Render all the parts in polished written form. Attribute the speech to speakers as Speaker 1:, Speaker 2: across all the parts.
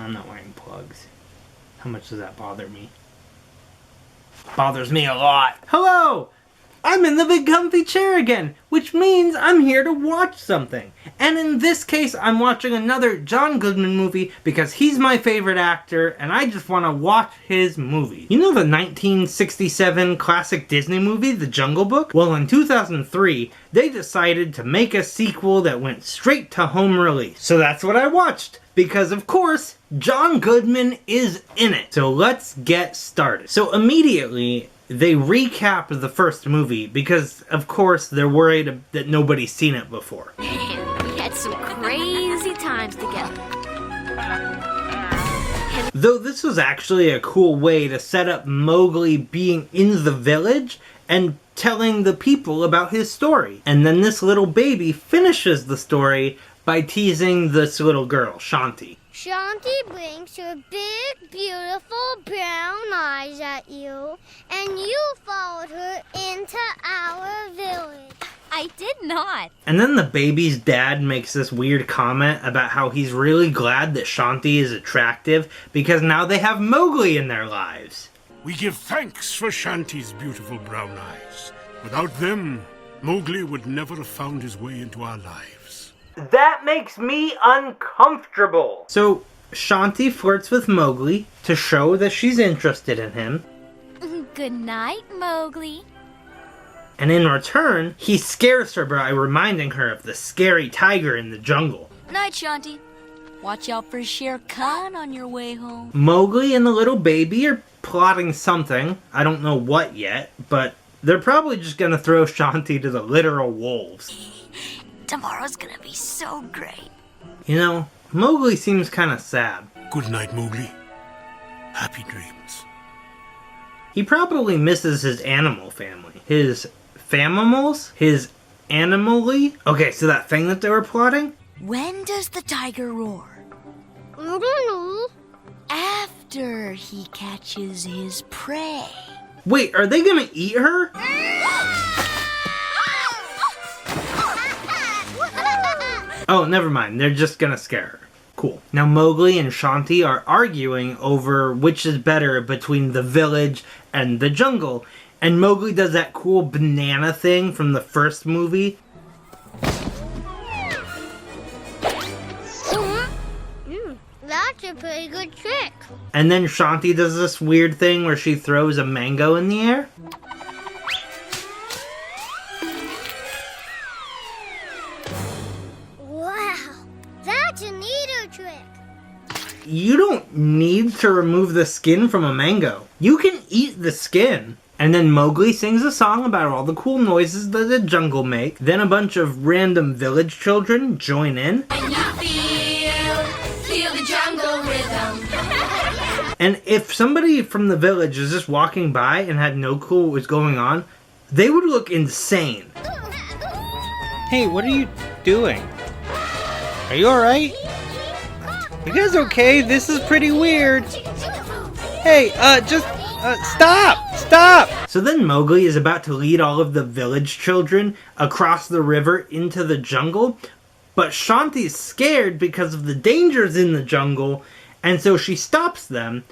Speaker 1: I'm not wearing plugs. How much does that bother me? Bothers me a lot. Hello! I'm in the big comfy chair again, which means I'm here to watch something. And in this case, I'm watching another John Goodman movie because he's my favorite actor and I just want to watch his movie. You know the 1967 classic Disney movie, The Jungle Book? Well, in 2003, they decided to make a sequel that went straight to home release. So that's what I watched. Because, of course, John Goodman is in it. So let's get started. So immediately, they recap the first movie because, of course, they're worried that nobody's seen it before.
Speaker 2: Man, we had some crazy times together.
Speaker 1: Though this was actually a cool way to set up Mowgli being in the village and telling the people about his story. And then this little baby finishes the story by teasing this little girl, Shanti.
Speaker 3: Shanti blinks her big, beautiful brown eyes at you, and you followed her into our village.
Speaker 2: I did not.
Speaker 1: And then the baby's dad makes this weird comment about how he's really glad that Shanti is attractive because now they have Mowgli in their lives.
Speaker 4: We give thanks for Shanti's beautiful brown eyes. Without them, Mowgli would never have found his way into our lives.
Speaker 1: That makes me uncomfortable. So, Shanti flirts with Mowgli to show that she's interested in him.
Speaker 2: Good night, Mowgli.
Speaker 1: And in return, he scares her by reminding her of the scary tiger in the jungle.
Speaker 2: Night, Shanti. Watch out for Shere Khan on your way home.
Speaker 1: Mowgli and the little baby are plotting something. I don't know what yet, but they're probably just gonna throw Shanti to the literal wolves.
Speaker 2: Tomorrow's gonna be so great.
Speaker 1: You know, Mowgli seems kind of sad.
Speaker 4: Good night, Mowgli. Happy dreams.
Speaker 1: He probably misses his animal family. His famimals? His animally? Okay, so that thing that they were plotting?
Speaker 2: When does the tiger roar?
Speaker 3: I don't know.
Speaker 2: After he catches his prey.
Speaker 1: Wait, are they gonna eat her? Oh, never mind. They're just gonna scare her. Cool. Now Mowgli and Shanti are arguing over which is better between the village and the jungle. And Mowgli does that cool banana thing from the first movie.
Speaker 3: That's a pretty good trick.
Speaker 1: And then Shanti does this weird thing where she throws a mango in the air.
Speaker 3: Wow, that's a neater trick.
Speaker 1: You don't need to remove the skin from a mango. You can eat the skin. And then Mowgli sings a song about all the cool noises that the jungle make. Then a bunch of random village children join in.
Speaker 2: And you feel the jungle rhythm.
Speaker 1: And if somebody from the village is just walking by and had no clue what was going on, they would look insane. Hey, what are you doing? Are you alright? You guys okay? This is pretty weird. Hey, stop! So then Mowgli is about to lead all of the village children across the river into the jungle, but Shanti's scared because of the dangers in the jungle, and so she stops them,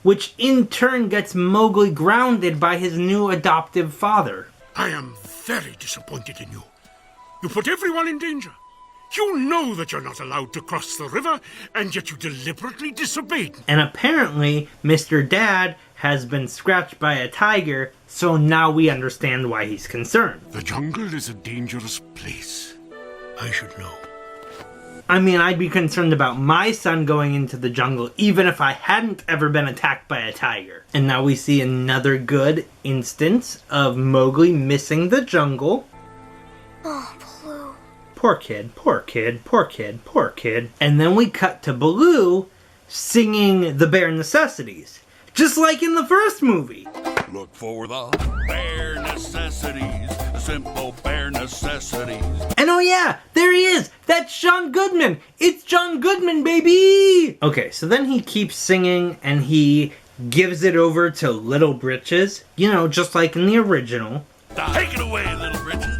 Speaker 1: which in turn gets Mowgli grounded by his new adoptive father.
Speaker 4: I am very disappointed in you. You put everyone in danger. You know that you're not allowed to cross the river, and yet you deliberately disobeyed.
Speaker 1: And apparently, Mr. Dad has been scratched by a tiger, so now we understand why he's concerned.
Speaker 4: The jungle is a dangerous place. I should know.
Speaker 1: I mean, I'd be concerned about my son going into the jungle, even if I hadn't ever been attacked by a tiger. And now we see another good instance of Mowgli missing the jungle.
Speaker 3: Oh, Blue.
Speaker 1: Poor kid, poor kid, poor kid, poor kid. And then we cut to Baloo singing the bare necessities. Just like in the first movie.
Speaker 5: Look for the bare necessities, the simple bare necessities.
Speaker 1: And oh yeah, there he is! That's John Goodman! It's John Goodman, baby! Okay, so then he keeps singing and he gives it over to Little Britches. You know, just like in the original.
Speaker 5: Take it away, Little Britches.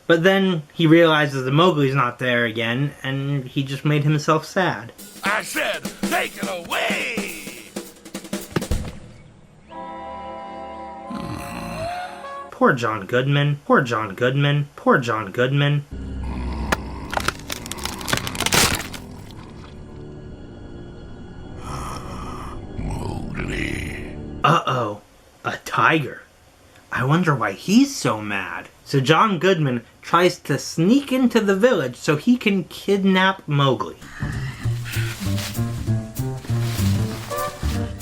Speaker 1: But then he realizes that Mowgli's not there again, and he just made himself sad.
Speaker 5: I said, take it away!
Speaker 1: Poor John Goodman, poor John Goodman, poor John Goodman.
Speaker 5: Mowgli.
Speaker 1: Uh-oh, a tiger. I wonder why he's so mad. So John Goodman tries to sneak into the village so he can kidnap Mowgli.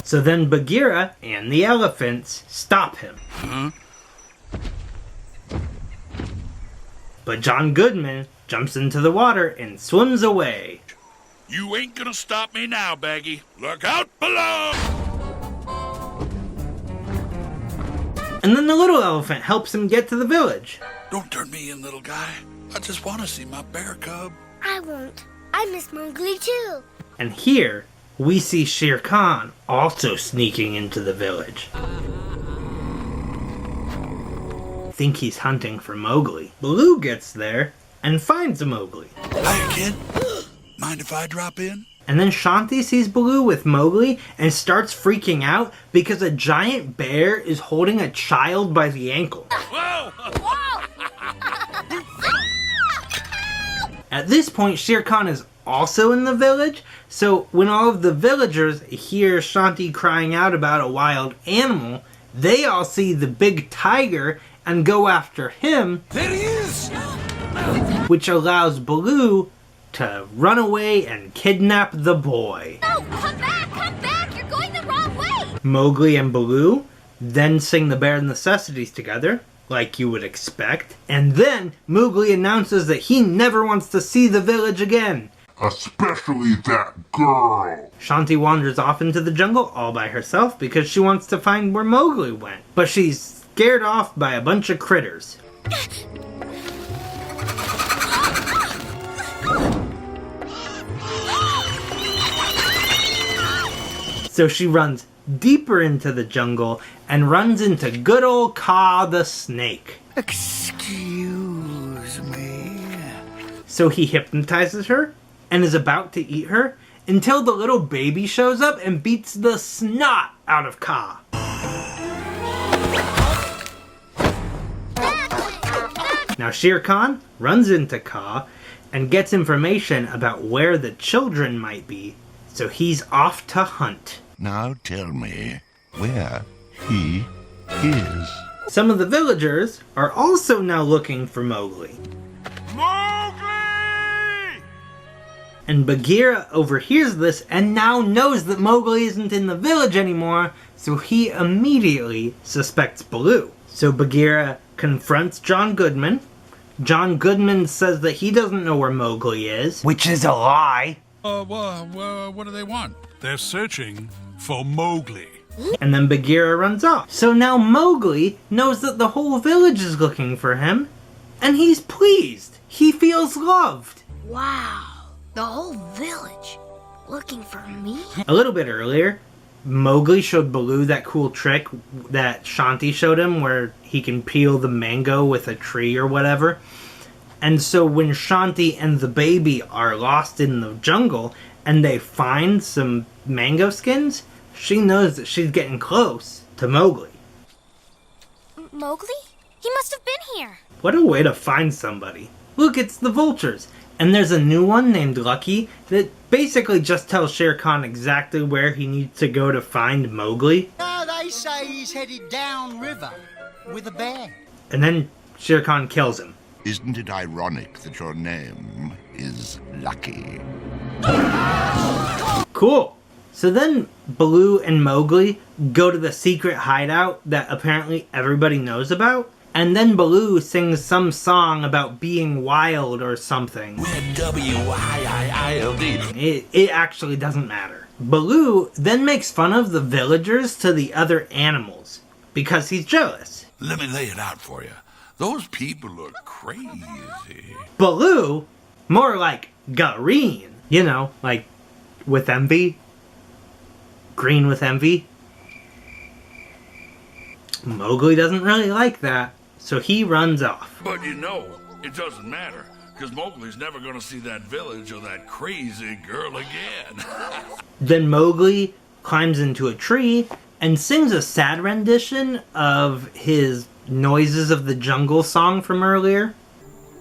Speaker 1: So then Bagheera and the elephants stop him.
Speaker 5: Huh?
Speaker 1: But John Goodman jumps into the water and swims away.
Speaker 5: You ain't gonna stop me now, Baggy. Look out below!
Speaker 1: And then the little elephant helps him get to the village.
Speaker 5: Don't turn me in, little guy. I just want to see my bear cub.
Speaker 3: I won't. I miss Mowgli too.
Speaker 1: And here, we see Shere Khan also sneaking into the village. Think he's hunting for Mowgli. Baloo gets there and finds Mowgli.
Speaker 5: Hiya, kid. Mind if I drop in?
Speaker 1: And then Shanti sees Baloo with Mowgli and starts freaking out because a giant bear is holding a child by the ankle.
Speaker 5: Whoa!
Speaker 1: At this point, Shere Khan is also in the village, so when all of the villagers hear Shanti crying out about a wild animal, they all see the big tiger and go after him.
Speaker 5: There he is!
Speaker 1: Which allows Baloo to run away and kidnap the boy.
Speaker 3: No, come back, you're going the wrong way.
Speaker 1: Mowgli and Baloo then sing the bare necessities together, like you would expect, and then Mowgli announces that he never wants to see the village again.
Speaker 6: Especially that girl.
Speaker 1: Shanti wanders off into the jungle all by herself because she wants to find where Mowgli went, but she's scared off by a bunch of critters. So she runs deeper into the jungle and runs into good old Kaa the snake.
Speaker 5: Excuse me.
Speaker 1: So he hypnotizes her and is about to eat her until the little baby shows up and beats the snot out of Kaa. Now Shere Khan runs into Kaa and gets information about where the children might be, so he's off to hunt.
Speaker 6: Now tell me where he is.
Speaker 1: Some of the villagers are also now looking for Mowgli.
Speaker 4: Mowgli!
Speaker 1: And Bagheera overhears this and now knows that Mowgli isn't in the village anymore, so he immediately suspects Baloo. So Bagheera confronts John Goodman. John Goodman says that he doesn't know where Mowgli is, which is a lie.
Speaker 5: What do they want?
Speaker 4: They're searching for Mowgli.
Speaker 1: And then Bagheera runs off. So now Mowgli knows that the whole village is looking for him, and he's pleased. He feels loved.
Speaker 3: Wow, the whole village looking for me?
Speaker 1: A little bit earlier, Mowgli showed Baloo that cool trick that Shanti showed him where he can peel the mango with a tree or whatever. And so when Shanti and the baby are lost in the jungle and they find some mango skins, she knows that she's getting close to Mowgli.
Speaker 3: Mowgli? He must have been here.
Speaker 1: What a way to find somebody. Look, it's the vultures. And there's a new one named Lucky that basically just tells Shere Khan exactly where he needs to go to find Mowgli.
Speaker 7: They say he's headed downriver with a bear.
Speaker 1: And then Shere Khan kills him.
Speaker 6: Isn't it ironic that your name is Lucky?
Speaker 1: Cool. So then Baloo and Mowgli go to the secret hideout that apparently everybody knows about. And then Baloo sings some song about being wild or something.
Speaker 5: We're W-I-I-I-L-D.
Speaker 1: It actually doesn't matter. Baloo then makes fun of the villagers to the other animals because he's jealous.
Speaker 5: Let me lay it out for you. Those people look crazy.
Speaker 1: Baloo, more like green, you know, like with envy. Green with envy. Mowgli doesn't really like that, so he runs off.
Speaker 5: But you know, It doesn't matter, because Mowgli's never gonna see that village or that crazy girl again.
Speaker 1: Then Mowgli climbs into a tree and sings a sad rendition of his Noises of the Jungle song from earlier.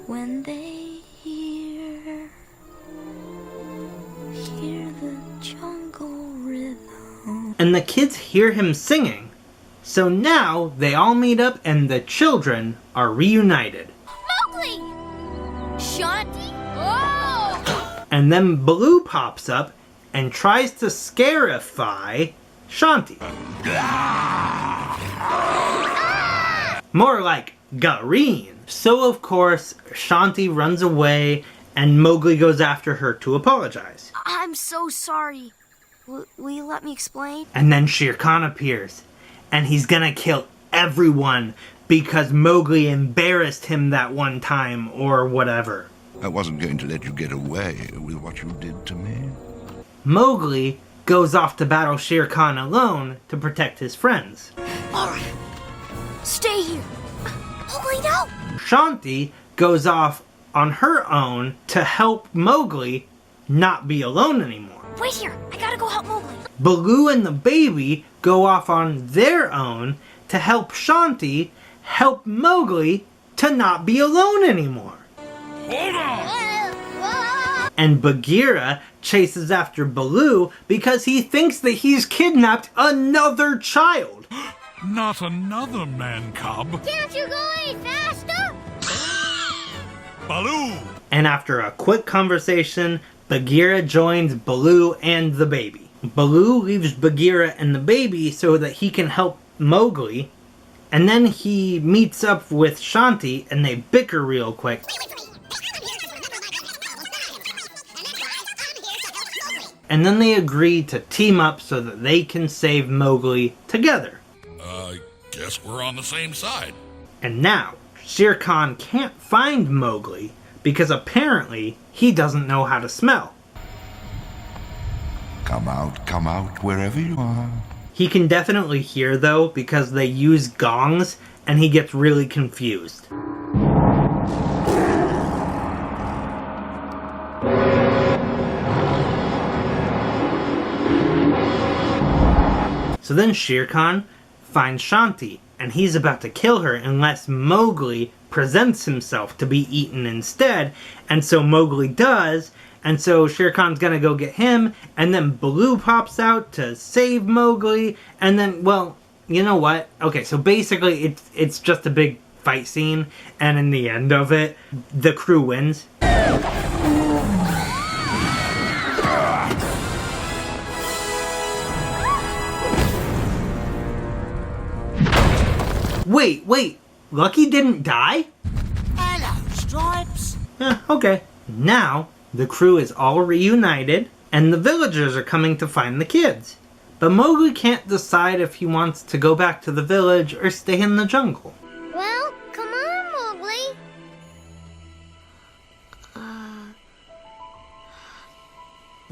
Speaker 2: When they hear the jungle rhythm.
Speaker 1: And the kids hear him singing. So now they all meet up and the children are reunited.
Speaker 3: Mowgli! Shanti? Oh!
Speaker 1: And then Baloo pops up and tries to scarify Shanti. More like Gareen. So of course, Shanti runs away and Mowgli goes after her to apologize.
Speaker 8: I'm so sorry. Will you let me explain?
Speaker 1: And then Shere Khan appears. And he's gonna kill everyone because Mowgli embarrassed him that one time or whatever.
Speaker 6: I wasn't going to let you get away with what you did to me.
Speaker 1: Mowgli goes off to battle Shere Khan alone to protect his friends.
Speaker 8: Alright. Stay here. Mowgli, no!
Speaker 1: Shanti goes off on her own to help Mowgli not be alone anymore.
Speaker 8: Wait here. I gotta go help Mowgli.
Speaker 1: Baloo and the baby go off on their own to help Shanti help Mowgli to not be alone anymore.
Speaker 5: Hold on!
Speaker 1: And Bagheera chases after Baloo because he thinks that he's kidnapped another child.
Speaker 5: Not another man cub.
Speaker 3: Can't you go any faster?
Speaker 5: Baloo!
Speaker 1: And after a quick conversation, Bagheera joins Baloo and the baby. Baloo leaves Bagheera and the baby so that he can help Mowgli. And then he meets up with Shanti and they bicker real quick. And then they agree to team up so that they can save Mowgli together.
Speaker 5: Guess we're on the same side.
Speaker 1: And now, Shere Khan can't find Mowgli because apparently he doesn't know how to smell.
Speaker 6: Come out, wherever you are.
Speaker 1: He can definitely hear though because they use gongs and he gets really confused. So then Shere Khan finds Shanti and he's about to kill her unless Mowgli presents himself to be eaten instead. And so Mowgli does, and so Shere Khan's gonna go get him, and then Baloo pops out to save Mowgli, and then, well, you know what? Okay, so basically it's just a big fight scene, and in the end of it, the crew wins. Wait, Lucky didn't die?
Speaker 7: Hello, Stripes.
Speaker 1: Okay. Now, the crew is all reunited, and the villagers are coming to find the kids. But Mowgli can't decide if he wants to go back to the village or stay in the jungle.
Speaker 3: Well, come on, Mowgli.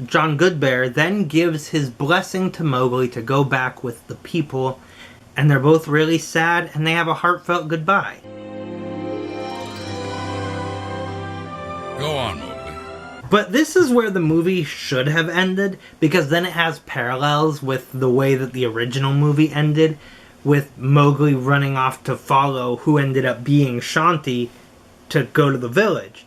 Speaker 1: John Goodbear then gives his blessing to Mowgli to go back with the people, and they're both really sad, and they have a heartfelt goodbye.
Speaker 5: Go on, Mowgli.
Speaker 1: But this is where the movie should have ended, because then it has parallels with the way that the original movie ended, with Mowgli running off to follow who ended up being Shanti to go to the village.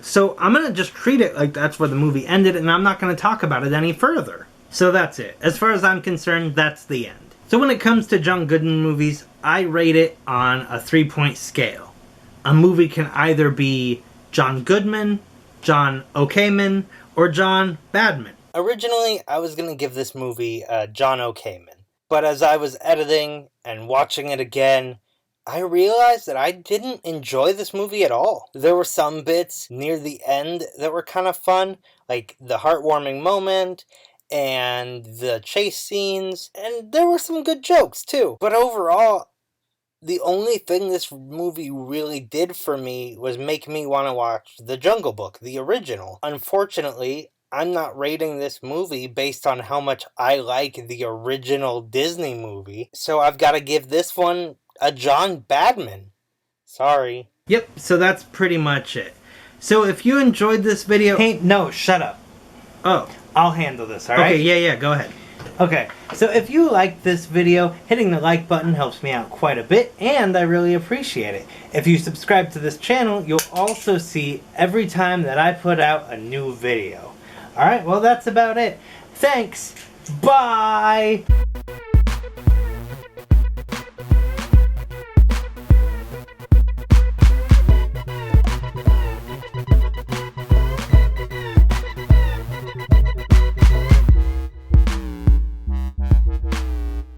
Speaker 1: So I'm going to just treat it like that's where the movie ended, and I'm not going to talk about it any further. So that's it. As far as I'm concerned, that's the end. So when it comes to John Goodman movies, I rate it on a 3-point scale. A movie can either be John Goodman, John Okayman, or John Badman. Originally, I was going to give this movie John Okayman. But as I was editing and watching it again, I realized that I didn't enjoy this movie at all. There were some bits near the end that were kind of fun, like the heartwarming moment and the chase scenes, and there were some good jokes too. But overall, the only thing this movie really did for me was make me want to watch The Jungle Book, the original. Unfortunately, I'm not rating this movie based on how much I like the original Disney movie, so I've got to give this one a John Badman. Sorry. Yep, so that's pretty much it. So if you enjoyed this video...
Speaker 9: Hey, no, shut up.
Speaker 1: Oh.
Speaker 9: I'll handle this, alright?
Speaker 1: Okay, yeah, go ahead.
Speaker 9: Okay, so if you liked this video, hitting the like button helps me out quite a bit, and I really appreciate it. If you subscribe to this channel, you'll also see every time that I put out a new video. Alright, well that's about it. Thanks! Bye!